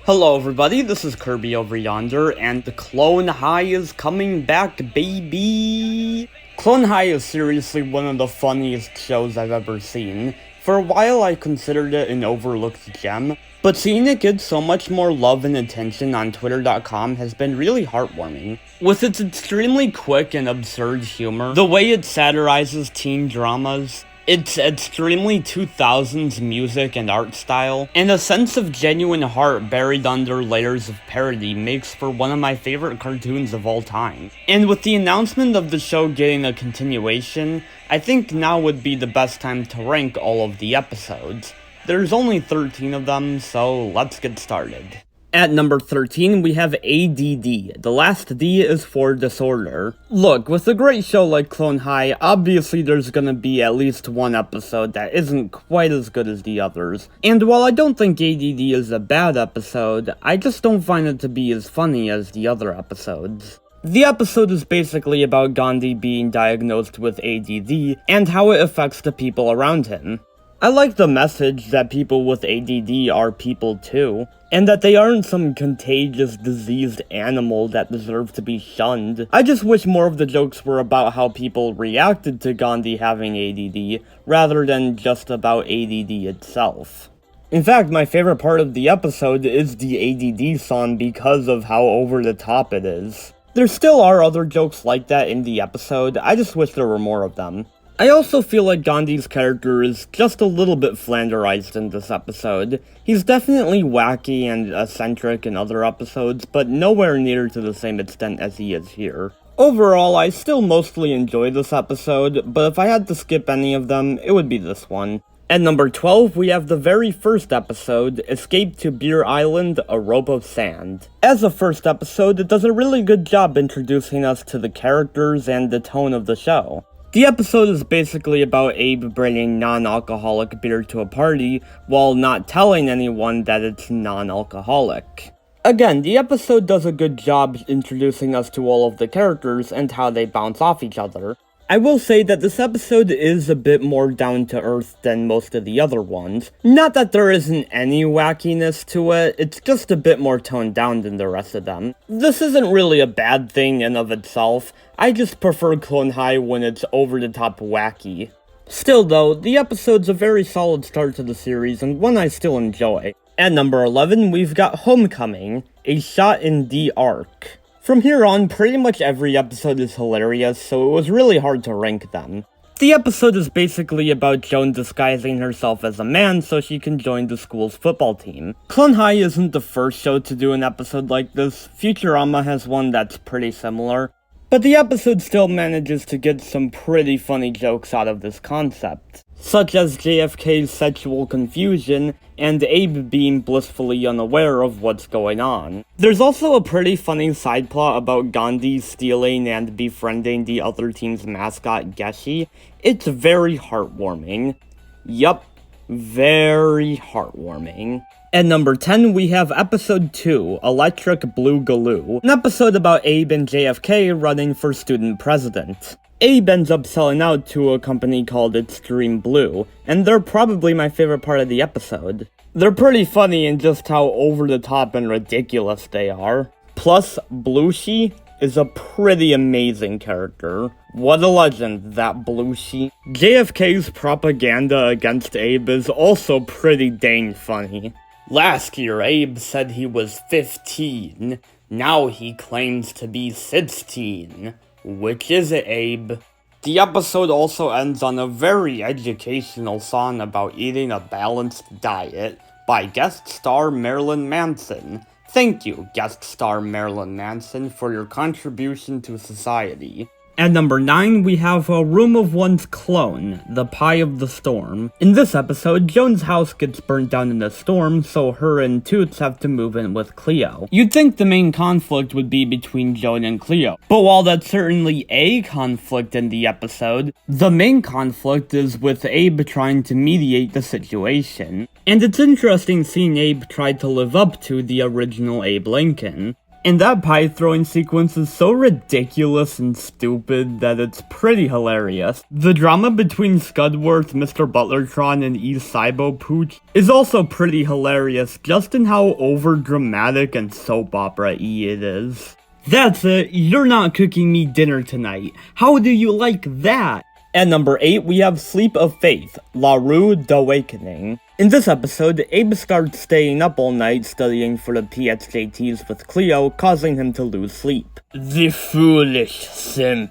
Hello everybody, this is Kirby over yonder, and the Clone High is coming back, baby! Clone High is seriously one of the funniest shows I've ever seen. For a while I considered it an overlooked gem, but seeing it get so much more love and attention on Twitter.com has been really heartwarming. With its extremely quick and absurd humor, the way it satirizes teen dramas, its extremely 2000s music and art style, and a sense of genuine heart buried under layers of parody makes for one of my favorite cartoons of all time. And with the announcement of the show getting a continuation, I think now would be the best time to rank all of the episodes. There's only 13 of them, so let's get started. At number 13, we have ADD. The last D is for disorder. Look, with a great show like Clone High, obviously there's gonna be at least one episode that isn't quite as good as the others. And while I don't think ADD is a bad episode, I just don't find it to be as funny as the other episodes. The episode is basically about Gandhi being diagnosed with ADD and how it affects the people around him. I like the message that people with ADD are people too, and that they aren't some contagious, diseased animal that deserve to be shunned. I just wish more of the jokes were about how people reacted to Gandhi having ADD, rather than just about ADD itself. In fact, my favorite part of the episode is the ADD song because of how over the top it is. There still are other jokes like that in the episode, I just wish there were more of them. I also feel like Gandhi's character is just a little bit flanderized in this episode. He's definitely wacky and eccentric in other episodes, but nowhere near to the same extent as he is here. Overall, I still mostly enjoy this episode, but if I had to skip any of them, it would be this one. At number 12, we have the very first episode, Escape to Beer Island, A Rope of Sand. As a first episode, it does a really good job introducing us to the characters and the tone of the show. The episode is basically about Abe bringing non-alcoholic beer to a party, while not telling anyone that it's non-alcoholic. Again, the episode does a good job introducing us to all of the characters and how they bounce off each other. I will say that this episode is a bit more down-to-earth than most of the other ones. Not that there isn't any wackiness to it, it's just a bit more toned down than the rest of them. This isn't really a bad thing in of itself, I just prefer Clone High when it's over-the-top wacky. Still though, the episode's a very solid start to the series and one I still enjoy. At number 11, we've got Homecoming, A Shot in the Ark. From here on, pretty much every episode is hilarious, so it was really hard to rank them. The episode is basically about Joan disguising herself as a man so she can join the school's football team. Clone High isn't the first show to do an episode like this, Futurama has one that's pretty similar, but the episode still manages to get some pretty funny jokes out of this concept, such as JFK's sexual confusion and Abe being blissfully unaware of what's going on. There's also a pretty funny side plot about Gandhi stealing and befriending the other team's mascot, Geshi. It's very heartwarming. Yup, very heartwarming. At number 10, we have episode 2, Electric Blue Galoo, an episode about Abe and JFK running for student president. Abe ends up selling out to a company called Extreme Blue, and they're probably my favorite part of the episode. They're pretty funny in just how over-the-top and ridiculous they are. Plus, Blushi is a pretty amazing character. What a legend, that Blushi. JFK's propaganda against Abe is also pretty dang funny. Last year, Abe said he was 15. Now he claims to be 16. Which is it, Abe? The episode also ends on a very educational song about eating a balanced diet by guest star Marilyn Manson. Thank you, guest star Marilyn Manson, for your contribution to society. At number 9, we have A Room of One's Clone, The Pie of the Storm. In this episode, Joan's house gets burnt down in a storm, so her and Toots have to move in with Cleo. You'd think the main conflict would be between Joan and Cleo, but while that's certainly a conflict in the episode, the main conflict is with Abe trying to mediate the situation. And it's interesting seeing Abe try to live up to the original Abe Lincoln. And that pie throwing sequence is so ridiculous and stupid that it's pretty hilarious. The drama between Scudworth, Mr. Butlertron, and E. Cybo Pooch is also pretty hilarious, just in how over-dramatic and soap opera-y it is. That's it, you're not cooking me dinner tonight. How do you like that? At number 8, we have Sleep of Faith, La Rue d'Awakening. In this episode, Abe starts staying up all night studying for the PSJTs with Cleo, causing him to lose sleep. The foolish simp.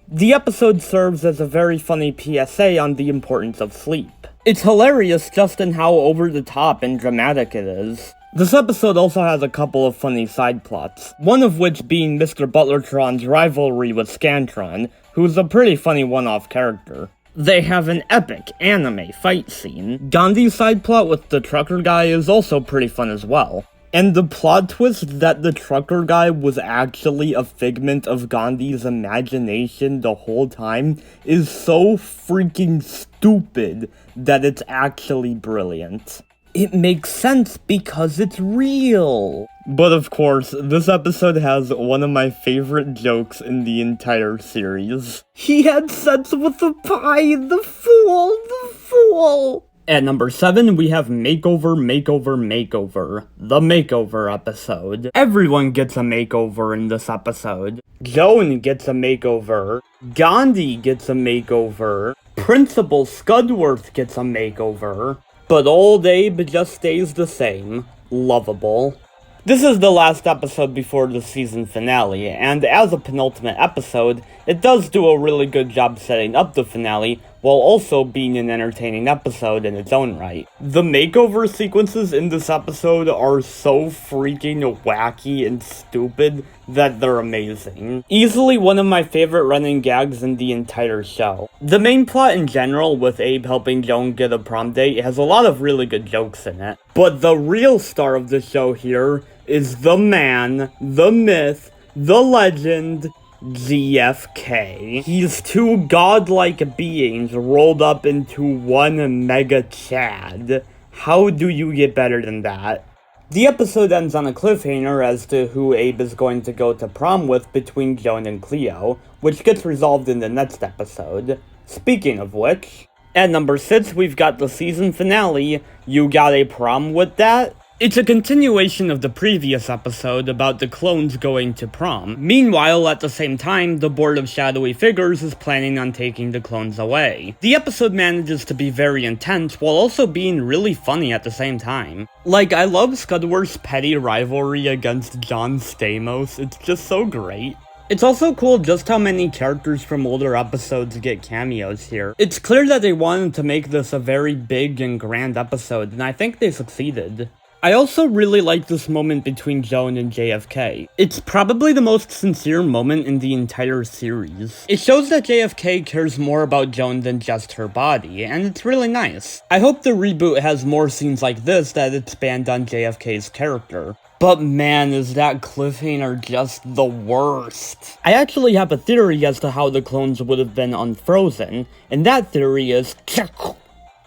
The episode serves as a very funny PSA on the importance of sleep. It's hilarious just in how over-the-top and dramatic it is. This episode also has a couple of funny side plots, one of which being Mr. Butlertron's rivalry with Scantron, who's a pretty funny one-off character. They have an epic anime fight scene. Gandhi's side plot with the trucker guy is also pretty fun as well. And the plot twist that the trucker guy was actually a figment of Gandhi's imagination the whole time is so freaking stupid that it's actually brilliant. It makes sense because it's real. But of course, this episode has one of my favorite jokes in the entire series. He had sex with the pie, the fool, the fool! At number 7, we have Makeover, Makeover, Makeover. The Makeover episode. Everyone gets a makeover in this episode. Joan gets a makeover. Gandhi gets a makeover. Principal Scudworth gets a makeover. But old Abe just stays the same. Lovable. This is the last episode before the season finale, and as a penultimate episode, it does do a really good job setting up the finale, while also being an entertaining episode in its own right. The makeover sequences in this episode are so freaking wacky and stupid that they're amazing. Easily one of my favorite running gags in the entire show. The main plot in general, with Abe helping Joan get a prom date, has a lot of really good jokes in it. But the real star of the show here is the man, the myth, the legend, JFK. He's two godlike beings rolled up into one mega Chad. How do you get better than that? The episode ends on a cliffhanger as to who Abe is going to go to prom with between Joan and Cleo, which gets resolved in the next episode. Speaking of which, at number 6 we've got the season finale, You Got a Prom With That? It's a continuation of the previous episode about the clones going to prom. Meanwhile, at the same time, the Board of Shadowy Figures is planning on taking the clones away. The episode manages to be very intense while also being really funny at the same time. Like, I love Scudworth's petty rivalry against John Stamos, it's just so great. It's also cool just how many characters from older episodes get cameos here. It's clear that they wanted to make this a very big and grand episode, and I think they succeeded. I also really like this moment between Joan and JFK. It's probably the most sincere moment in the entire series. It shows that JFK cares more about Joan than just her body, and it's really nice. I hope the reboot has more scenes like this that expand on JFK's character. But man, is that cliffhanger just the worst. I actually have a theory as to how the clones would have been unfrozen, and that theory is...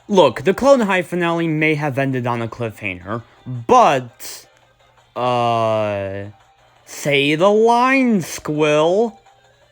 Look, the Clone High finale may have ended on a cliffhanger, but... say the line, Squill!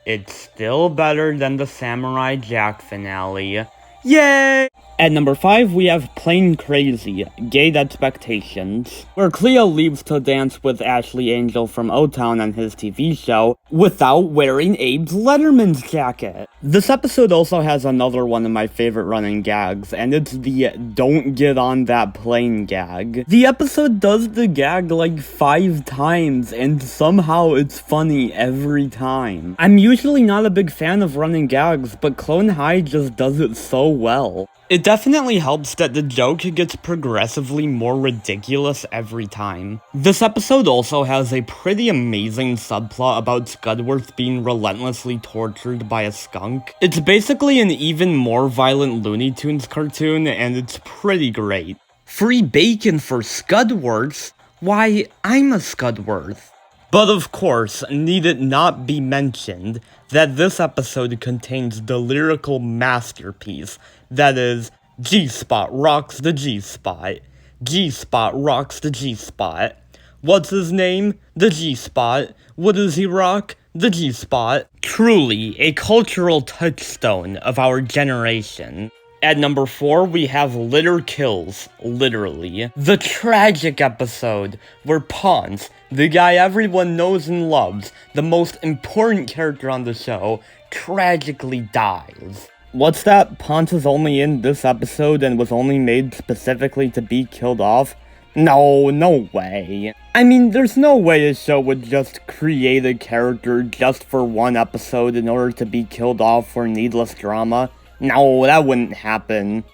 It's still better than the Samurai Jack finale. Yay! At number 5, we have Plain Crazy, Gate Expectations, where Cleo leaves to dance with Ashley Angel from O-Town on his TV show without wearing Abe's Letterman's jacket. This episode also has another one of my favorite running gags, and it's the "don't get on that plane" gag. The episode does the gag like 5 times, and somehow it's funny every time. I'm usually not a big fan of running gags, but Clone High just does it so well. It definitely helps that the joke gets progressively more ridiculous every time. This episode also has a pretty amazing subplot about Scudworth being relentlessly tortured by a skunk. It's basically an even more violent Looney Tunes cartoon, and it's pretty great. Free bacon for Scudworth? Why, I'm a Scudworth. But of course, need it not be mentioned that this episode contains the lyrical masterpiece that is, G-Spot rocks the G-Spot. G-Spot rocks the G-Spot. What's his name? The G-Spot. What does he rock? The G-Spot. Truly a cultural touchstone of our generation. At number 4, we have Litter Kills, literally. The tragic episode where Ponce, the guy everyone knows and loves, the most important character on the show, tragically dies. What's that? Ponce is only in this episode and was only made specifically to be killed off? No way. I mean, there's no way a show would just create a character just for one episode in order to be killed off for needless drama. No, that wouldn't happen.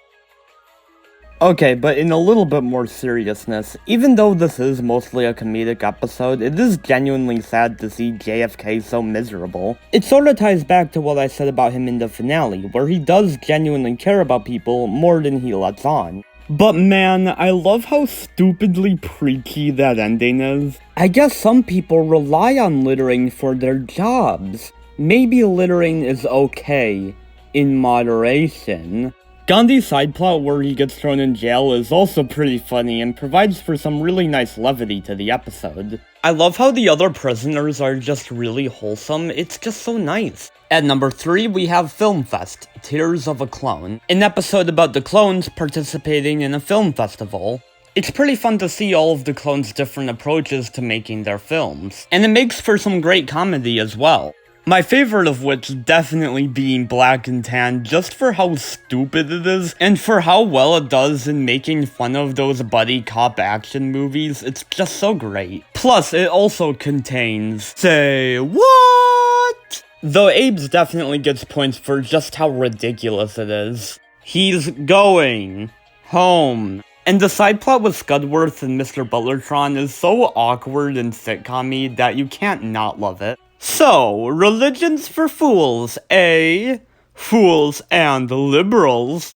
Okay, but in a little bit more seriousness, even though this is mostly a comedic episode, it is genuinely sad to see JFK so miserable. It sorta ties back to what I said about him in the finale, where he does genuinely care about people more than he lets on. But man, I love how stupidly preachy that ending is. I guess some people rely on littering for their jobs. Maybe littering is okay, in moderation. Gandhi's side plot where he gets thrown in jail is also pretty funny and provides for some really nice levity to the episode. I love how the other prisoners are just really wholesome, it's just so nice. At number 3, we have Film Fest, Tears of a Clone, an episode about the clones participating in a film festival. It's pretty fun to see all of the clones' different approaches to making their films, and it makes for some great comedy as well. My favorite of which definitely being Black and Tan, just for how stupid it is, and for how well it does in making fun of those buddy cop action movies. It's just so great. Plus, it also contains, say what? Though Abe's definitely gets points for just how ridiculous it is. He's going home. And the side plot with Scudworth and Mr. Butlertron is so awkward and sitcom-y that you can't not love it. So, religions for fools, eh? Fools and liberals.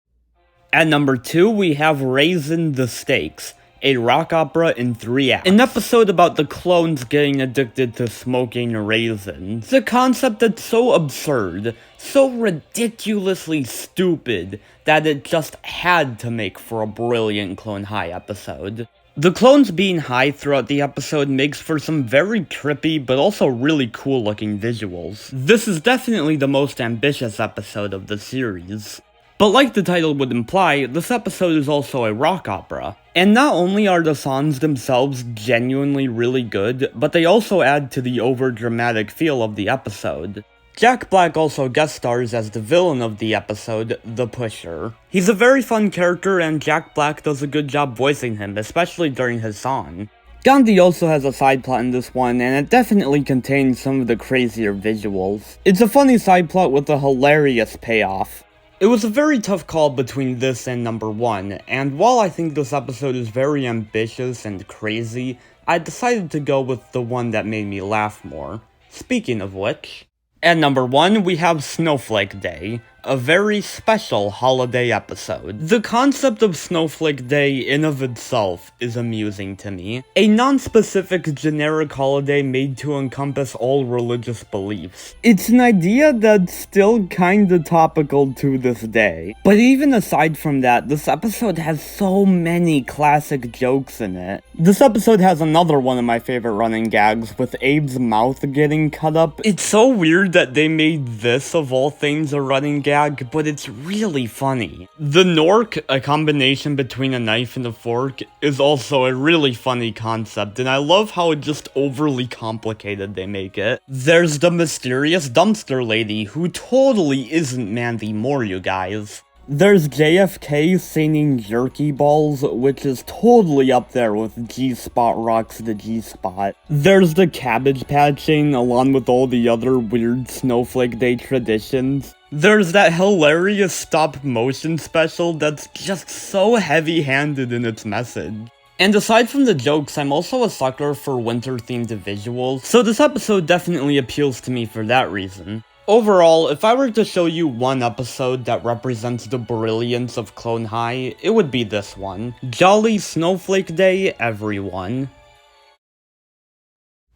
At number 2, we have Raisin the Stakes, a rock opera in 3 acts. An episode about the clones getting addicted to smoking raisins. A concept that's so absurd, so ridiculously stupid, that it just had to make for a brilliant Clone High episode. The clones being high throughout the episode makes for some very trippy but also really cool looking visuals. This is definitely the most ambitious episode of the series. But like the title would imply, this episode is also a rock opera. And not only are the songs themselves genuinely really good, but they also add to the over-dramatic feel of the episode. Jack Black also guest stars as the villain of the episode, The Pusher. He's a very fun character and Jack Black does a good job voicing him, especially during his song. Gandhi also has a side plot in this one, and it definitely contains some of the crazier visuals. It's a funny side plot with a hilarious payoff. It was a very tough call between this and number 1, and while I think this episode is very ambitious and crazy, I decided to go with the one that made me laugh more. Speaking of which, at number 1, we have Snowflake Day, a very special holiday episode. The concept of Snowflake Day in of itself is amusing to me. A non-specific generic holiday made to encompass all religious beliefs. It's an idea that's still kinda topical to this day. But even aside from that, this episode has so many classic jokes in it. This episode has another one of my favorite running gags with Abe's mouth getting cut up. It's so weird that they made this, of all things, a running gag, but it's really funny. The Nork, a combination between a knife and a fork, is also a really funny concept, and I love how just overly complicated they make it. There's the mysterious dumpster lady, who totally isn't Mandy Moore, you guys. There's JFK singing Jerky Balls, which is totally up there with G-Spot Rocks the G-Spot. There's the cabbage patching, along with all the other weird Snowflake Day traditions. There's that hilarious stop-motion special that's just so heavy-handed in its message. And aside from the jokes, I'm also a sucker for winter-themed visuals, so this episode definitely appeals to me for that reason. Overall, if I were to show you one episode that represents the brilliance of Clone High, it would be this one. Jolly Snowflake Day, everyone.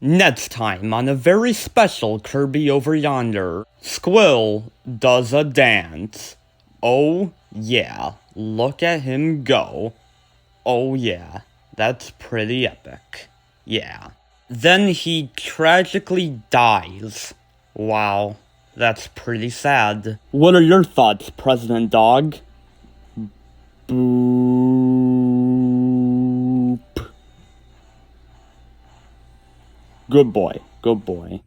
Next time on a very special Kirby Over Yonder, Squill does a dance. Oh yeah, look at him go. Oh yeah, that's pretty epic. Yeah. Then he tragically dies. Wow, that's pretty sad. What are your thoughts, President Dog? Boop. Good boy, good boy.